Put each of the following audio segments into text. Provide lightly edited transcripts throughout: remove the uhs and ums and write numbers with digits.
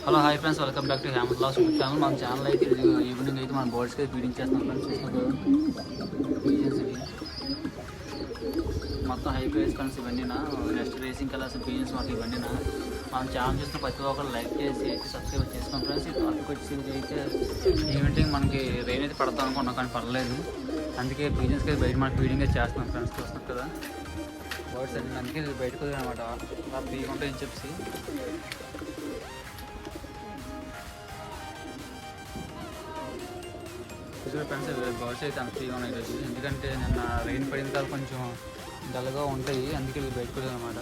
Hello hi friends, welcome back to homer లాస్ channel. మన channel అయితే ఈవినింగ్ అయితే మన బర్డ్స్కి ఫీడింగ్ చేస్తున్నాం ఫ్రెండ్స్. చూస్తున్నారు పీజన్స్ ఇవి మొత్తం హై ప్రైస్ ఫ్రెండ్స్. ఇవన్నీ నెక్స్ట్ రేసింగ్ కలర్స్ పీజన్స్ మాకు ఇవన్నీ మన ఛానల్ చూసిన ప్రతి ఒక్కరు లైక్ చేసి అయితే సబ్స్క్రైబ్ చేసుకోండి ఫ్రెండ్స్. ఈ టాపిక్ వచ్చి అయితే ఈవెంటింగ్ మనకి రెయిన్ అయితే పడతాం అనుకున్నాం కానీ పర్లేదు. అందుకే పీజన్స్కి అయితే బయట మనకి ఫీడింగ్ అయితే చేస్తున్నాం ఫ్రెండ్స్. చూస్తున్నారు కదా బర్డ్స్ అన్ని, అందుకే బయటకు వదిలేదు అనమాట అలా ఫ్రీగా ఉంటాయని చెప్పి. ఫ్రెండ్స్ బర్డ్స్ అయితే అంత ఫ్రీగా ఉన్నాయి ఈరోజు, ఎందుకంటే నిన్న రెయిన్ పడిన తర్వాత కొంచెం డల్గా ఉంటాయి, అందుకే ఇది బయటకు అనమాట.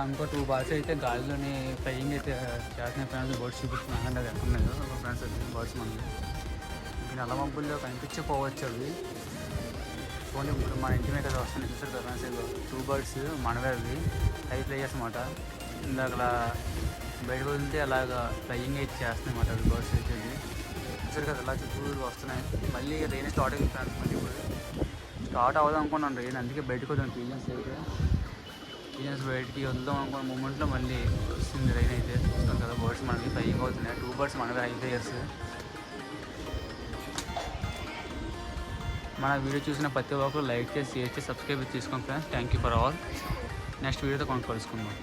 ఇంకో 2 బర్డ్స్ అయితే గాలిలోని ఫ్లయింగ్ అయితే చేస్తున్నాయి ఫ్రెండ్స్. బర్డ్స్ చూపిస్తున్నాను అంటే అది ఎక్కడున్నాయో ఫ్రెండ్స్. అది బర్డ్స్ మనకి నల్ల మబ్బుల్లో కనిపించకపోవచ్చు అవి, ఓన్లీ ఇప్పుడు మన ఇంటి మీద వస్తున్నాయి. చూసారు కదా ఫ్రెండ్స్, 2 బర్డ్స్ మనవే అవి హై ప్లేయర్స్ అనమాట. ఇందాక బయటకు వదిలితే అలాగా ఫ్లయింగ్ అయితే చేస్తున్నాయి అన్నమాట అవి బర్డ్స్ అయితే. చూసారు కదా అలా చుట్టూ వస్తున్నాయి. మళ్ళీ రెయిన్ స్టార్ట్ అయింది ఫ్రెండ్స్. మళ్ళీ ఇప్పుడు స్టార్ట్ అవ్వదు అనుకున్నాను రెయిన్, అందుకే బయటకు వద్దాం పీజన్స్ అయితే. పీజన్స్ బయటికి వద్దాం అనుకున్న మూమెంట్లో మళ్ళీ వస్తుంది రెయిన్ అయితే. చూస్తాం కదా బర్డ్స్ మనకి ఫ్లయింగ్ అవుతున్నాయి. 2 బర్డ్స్ మనవే హై ప్లేయర్స్. మన వీడియో చూసిన ప్రతి ఒక్కరు లైక్ చేసి షేర్ చేసి సబ్స్క్రైబ్ చేసుకోండి friends. Thank you for all. Next వీడియోతో కలుసుకుందాం.